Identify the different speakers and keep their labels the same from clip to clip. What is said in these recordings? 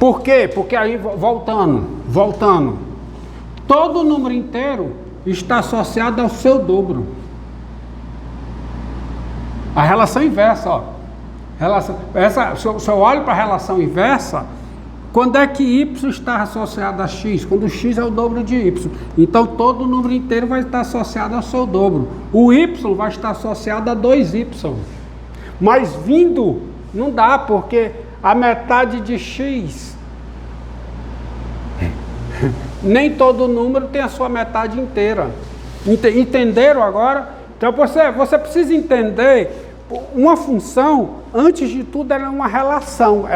Speaker 1: Por quê? Porque aí, voltando, todo número inteiro está associado ao seu dobro. A relação inversa, ó. Se eu olho para a relação inversa, quando é que y está associado a x? Quando x é o dobro de y. Então todo número inteiro vai estar associado ao seu dobro. O y vai estar associado a 2y. Mas vindo, não dá, porque a metade de x, nem todo número tem a sua metade inteira. Entenderam agora? Então você precisa entender, uma função, antes de tudo, ela é uma relação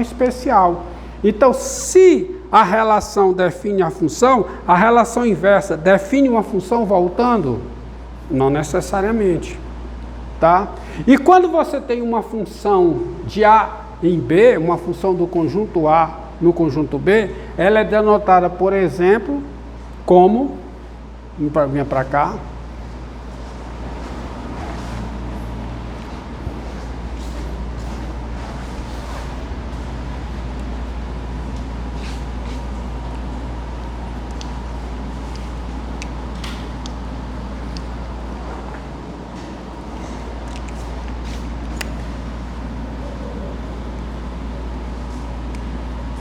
Speaker 1: especial. Então, se a relação define a relação inversa define uma função voltando? Não necessariamente, tá? E quando você tem uma função de A em B, uma função do conjunto A no conjunto B, ela é denotada, por exemplo, como, venha para cá,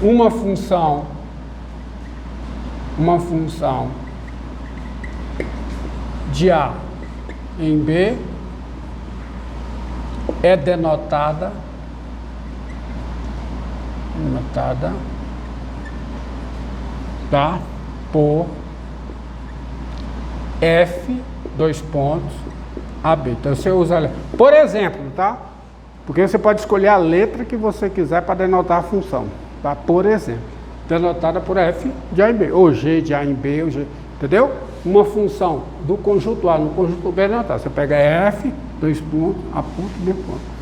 Speaker 1: uma função de A em B é denotada tá, por F, AB. Então você usa, por exemplo, tá? Porque você pode escolher a letra que você quiser para denotar a função. Tá? Por exemplo, denotada por F de A em B, ou G de A em B, ou G, entendeu? Uma função do conjunto A no conjunto B é denotada. Você pega F, A ponto, B ponto.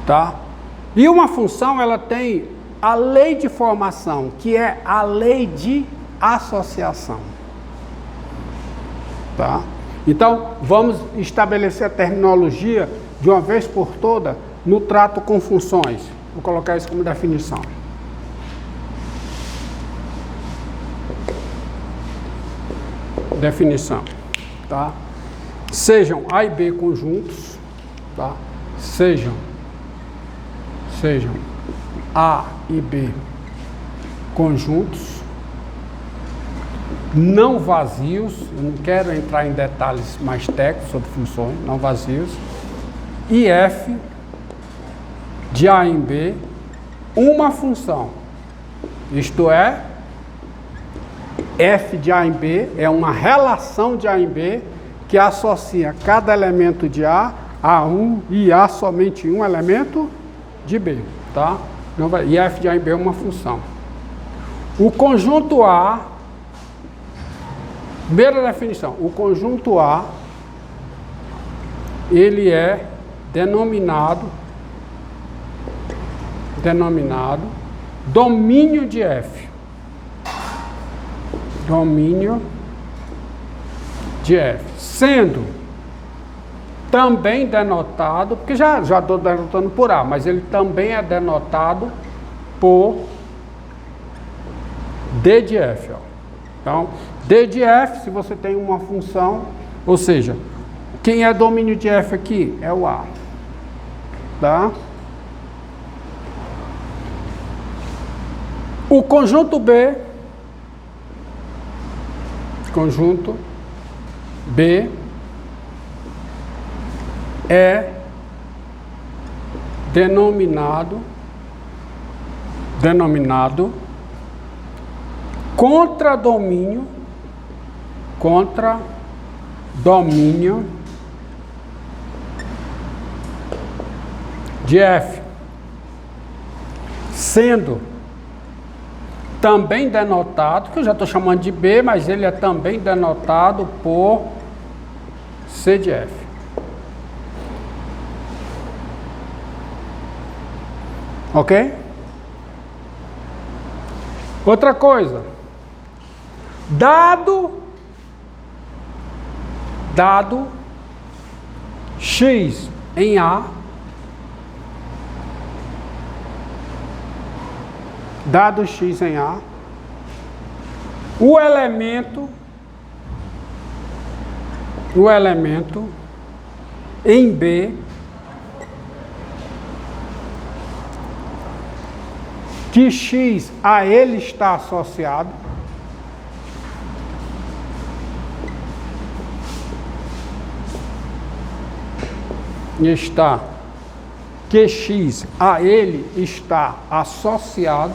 Speaker 1: Tá? E uma função, ela tem a lei de formação, que é a lei de associação. Tá? Então, vamos estabelecer a terminologia de uma vez por toda no trato com funções. Vou colocar isso como definição. Definição, tá? Sejam A e B conjuntos, tá? Sejam A e B conjuntos, não vazios, eu não quero entrar em detalhes mais técnicos sobre funções, não vazios, e F de A em B, uma função, isto é, F de A em B é uma relação de A em B que associa cada elemento de A um e A somente um elemento de B, tá? E F de A em B é uma função. O conjunto A, primeira definição, o conjunto A, ele é denominado domínio de F. Domínio de F. Sendo também denotado, porque já estou denotando por A, mas ele também é denotado por D de F. Ó. Então, D de F, se você tem uma função, ou seja, quem é domínio de F aqui? É o A. Tá? O conjunto B é denominado contradomínio de F, sendo também denotado, que eu já estou chamando de B, mas ele é também denotado por C de F. Ok? Outra coisa, dado x em A, dado x em A, o elemento em B que x a ele está associado, que x a ele está associado,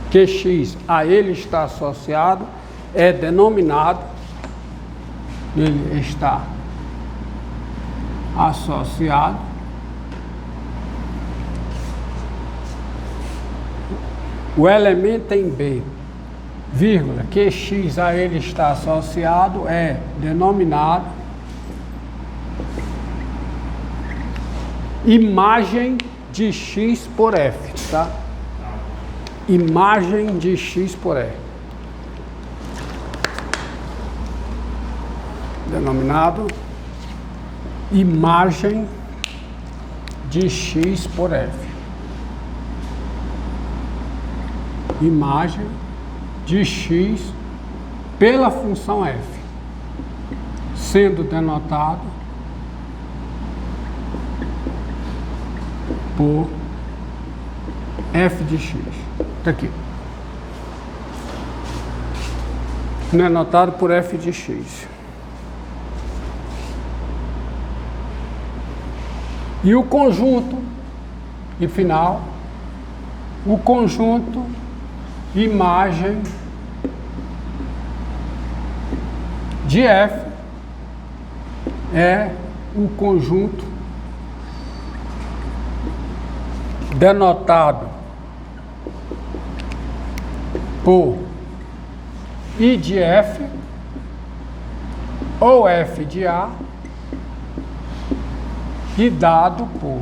Speaker 1: que x a ele está associado é denominado, ele está associado o elemento em B, vírgula, que x a ele está associado é denominado imagem de x por f, tá? Imagem de x por f. Denominado imagem de x por f. Imagem de x pela função f, sendo denotado por f de x. Está aqui. Denotado por f de x. E o conjunto, e final, o conjunto imagem de f é um conjunto denotado por I de F ou F de A e dado por.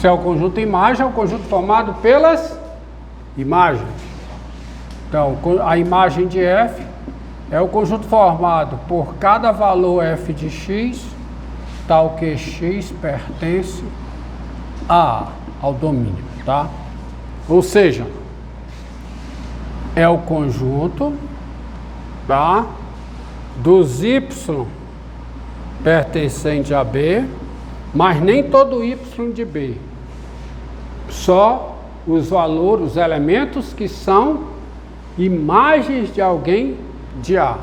Speaker 1: Se é o conjunto imagem, é o conjunto formado pelas imagens. Então, a imagem de F é o conjunto formado por cada valor F de x, tal que x pertence ao domínio, tá? Ou seja, é o conjunto, tá, dos y pertencente a B, mas nem todo y de B. Só os valores, os elementos que são imagens de alguém de A.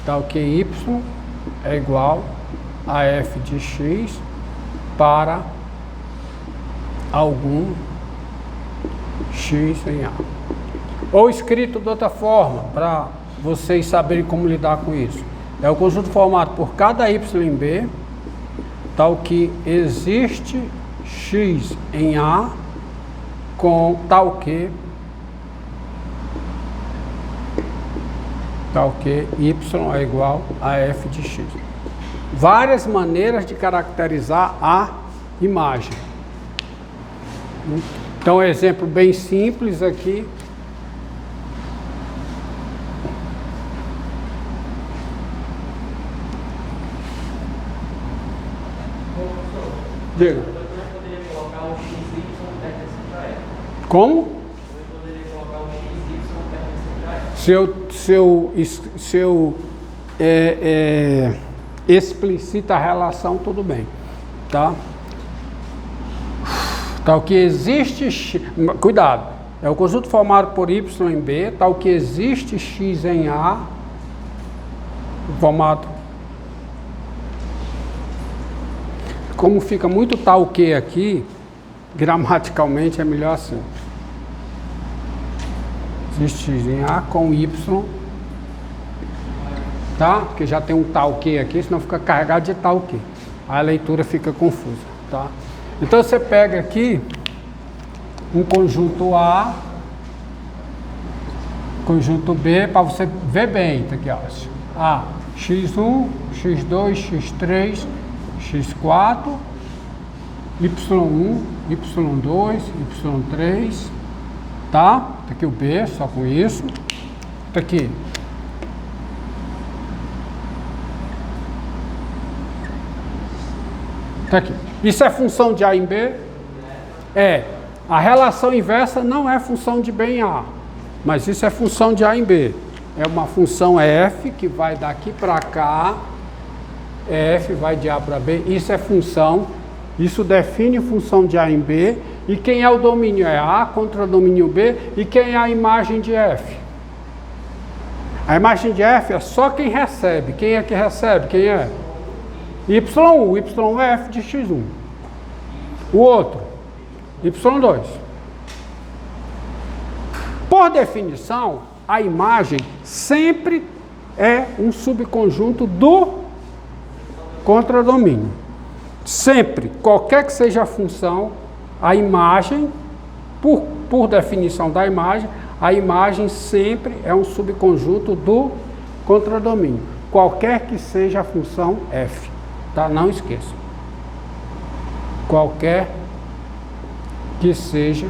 Speaker 1: Tal que y é igual a f de x para algum x em A. Ou escrito de outra forma, para vocês saberem como lidar com isso. É o conjunto formado por cada y em B, tal que existe x em A com tal que y é igual a f de x. Várias maneiras de caracterizar a imagem. Então, exemplo bem simples aqui. Diga.
Speaker 2: Eu poderia colocar o XY pertencente a F. Como? Eu poderia colocar o XY pertencente a F.
Speaker 1: Se eu explicita a relação, tudo bem, tá? Tal que existe, cuidado, é o conjunto formado por y em B, tal que existe x em A, formado. Como fica muito tal que aqui, gramaticalmente é melhor assim. Existe x em A com y, tá? Porque já tem um tal que aqui, senão fica carregado de tal que. Aí a leitura fica confusa, tá? Então você pega aqui um conjunto A, conjunto B, para você ver bem, tá aqui, ó. A, x1, x2, x3, x4, y1, y2, y3, tá? Tá aqui o b, só com isso. Tá aqui. Tá aqui. Isso é função de A em B? É. A relação inversa não é função de B em A, mas isso é função de A em B. É uma função f que vai daqui para cá, f vai de A para B, isso é função, isso define função de A em B, e quem é o domínio é A contra o domínio B, e quem é a imagem de f? A imagem de f é só quem recebe. Quem é que recebe? Quem é? y1, y é f de x1. O outro, y2. Por definição, a imagem sempre é um subconjunto do contradomínio. Sempre, qualquer que seja a função, a imagem, por definição da imagem, a imagem sempre é um subconjunto do contradomínio. Qualquer que seja a função f, tá? Não esqueça. Qualquer que seja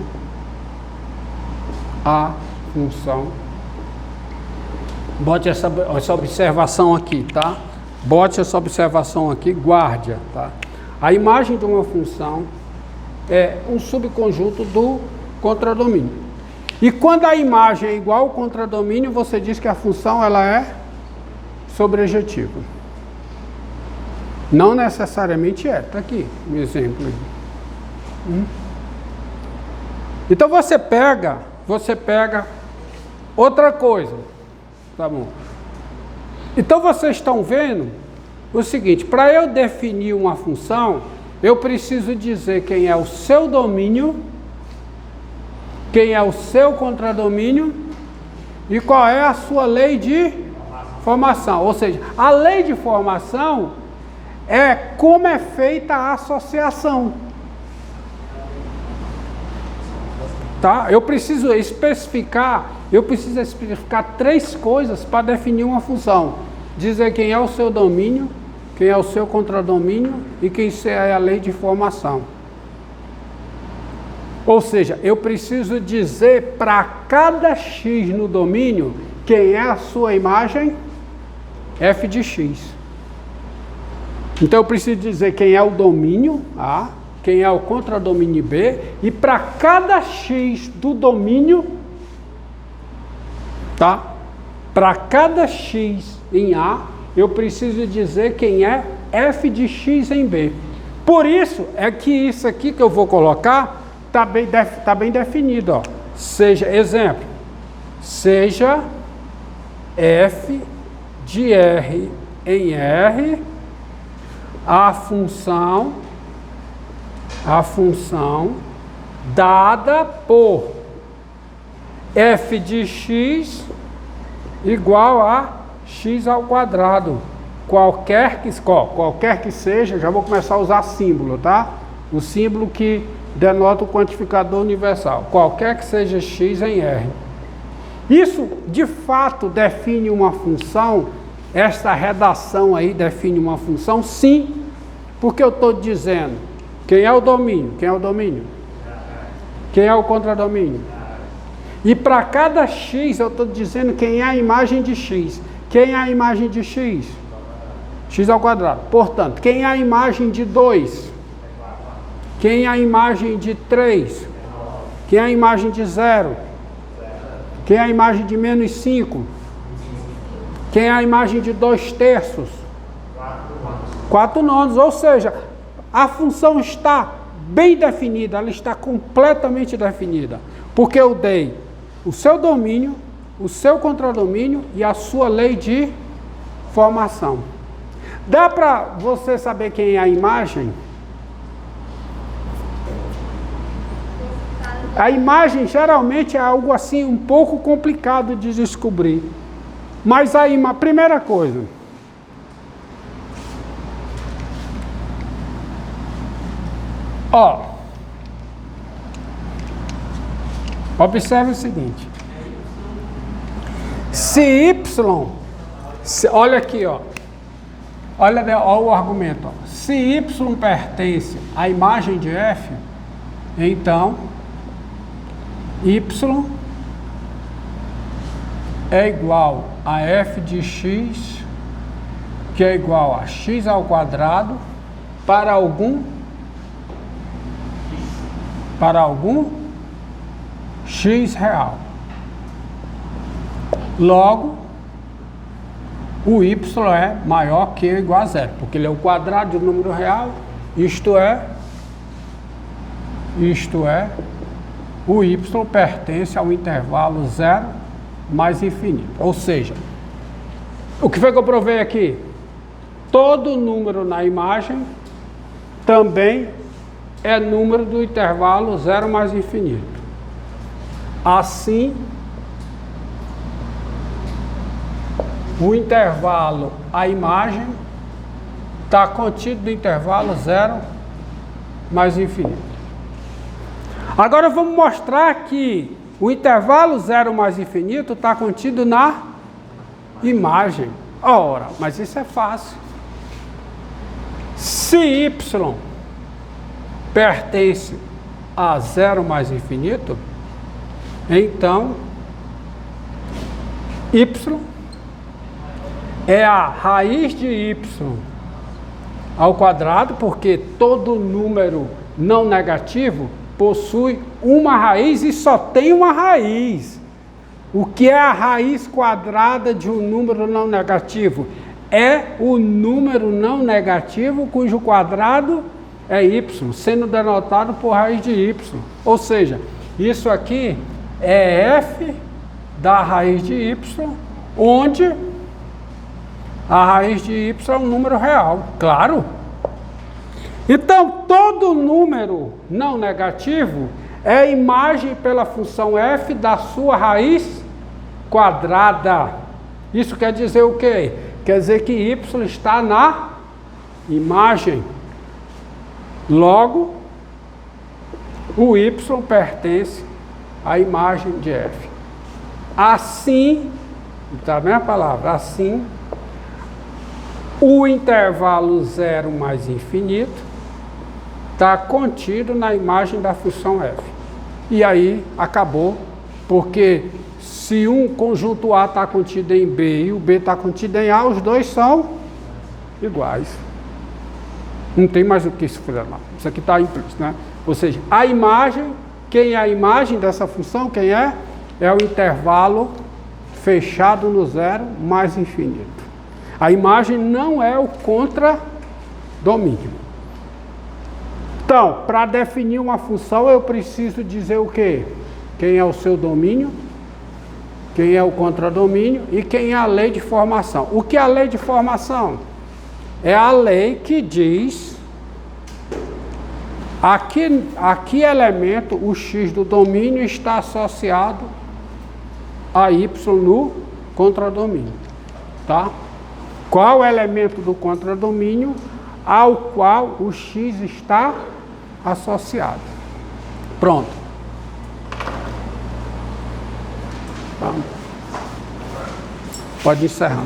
Speaker 1: a função. Bote essa observação aqui, tá? Bote essa observação aqui, guarde-a, tá? A imagem de uma função é um subconjunto do contradomínio. E quando a imagem é igual ao contradomínio, você diz que a função ela é sobrejetiva. Não necessariamente é. Está aqui um exemplo. Então você pega outra coisa. Tá bom? Então vocês estão vendo o seguinte, para eu definir uma função, eu preciso dizer quem é o seu domínio, quem é o seu contradomínio e qual é a sua lei de formação. Ou seja, a lei de formação é como é feita a associação. Tá? Eu preciso especificar 3 coisas para definir uma função. Dizer quem é o seu domínio, quem é o seu contradomínio e quem é a lei de formação. Ou seja, eu preciso dizer para cada x no domínio quem é a sua imagem f de x. Então eu preciso dizer quem é o domínio A, quem é o contradomínio B, e para cada x do domínio, tá? Para cada x em A, eu preciso dizer quem é f de x em B. Por isso é que isso aqui que eu vou colocar está bem definido, ó. Seja, exemplo, seja f de R em R a função dada por f de x igual a x ao quadrado. Qualquer que seja, já vou começar a usar símbolo, tá? O símbolo que denota o quantificador universal. Qualquer que seja x em R. Isso, de fato, define uma função. Esta redação aí define uma função, sim. Porque eu estou dizendo quem é o domínio, quem é o domínio, quem é o contradomínio. E para cada x eu estou dizendo quem é a imagem de x. Quem é a imagem de x? X ao quadrado. Portanto, quem é a imagem de 2? Quem é a imagem de 3? Quem é a imagem de 0? Quem é a imagem de menos 5? Quem é a imagem de 2/3? 4/9. Ou seja, a função está bem definida, ela está completamente definida. Porque eu dei o seu domínio, o seu contradomínio e a sua lei de formação. Dá para você saber quem é a imagem? A imagem geralmente é algo assim um pouco complicado de descobrir. Mas aí, uma primeira coisa. Ó. Observe o seguinte. Se y, olha aqui, ó. Olha o argumento. Ó. Se y pertence à imagem de f, então y é igual a f de x, que é igual a x ao quadrado, para algum x real. Logo, o y é maior que ou igual a zero, porque ele é o quadrado do número real, isto é, o y pertence ao intervalo 0 mais infinito. Ou seja, o que foi que eu provei aqui? Todo número na imagem também é número do intervalo 0 mais infinito. Assim, o intervalo, a imagem, está contido no intervalo 0 mais infinito. Agora vamos mostrar que o intervalo 0 mais infinito está contido na imagem. Ora, mas isso é fácil. Se y pertence a 0 mais infinito, então y é a raiz de y ao quadrado, porque todo número não negativo possui uma raiz e só tem uma raiz. O que é a raiz quadrada de um número não negativo? É o número não negativo cujo quadrado é y, sendo denotado por raiz de y. Ou seja, isso aqui é f da raiz de y, onde a raiz de y é um número real, claro. Então, todo número não negativo é a imagem pela função f da sua raiz quadrada. Isso quer dizer o quê? Quer dizer que y está na imagem. Logo, o y pertence à imagem de f. Assim, está a mesma palavra, assim, o intervalo 0 mais infinito está contido na imagem da função f. E aí acabou, porque se um conjunto A está contido em B e o B está contido em A, os dois são iguais. Não tem mais o que se fazer lá. Isso aqui está implícito, né? Ou seja, a imagem, quem é a imagem dessa função? Quem é? É o intervalo fechado no 0 mais infinito. A imagem não é o contradomínio. Então, para definir uma função, eu preciso dizer o quê? Quem é o seu domínio, quem é o contradomínio e quem é a lei de formação. O que é a lei de formação? É a lei que diz a que elemento o x do domínio está associado a y no contradomínio. Tá? Qual elemento do contradomínio ao qual o x está associado. Pronto. Tá. Pode encerrar.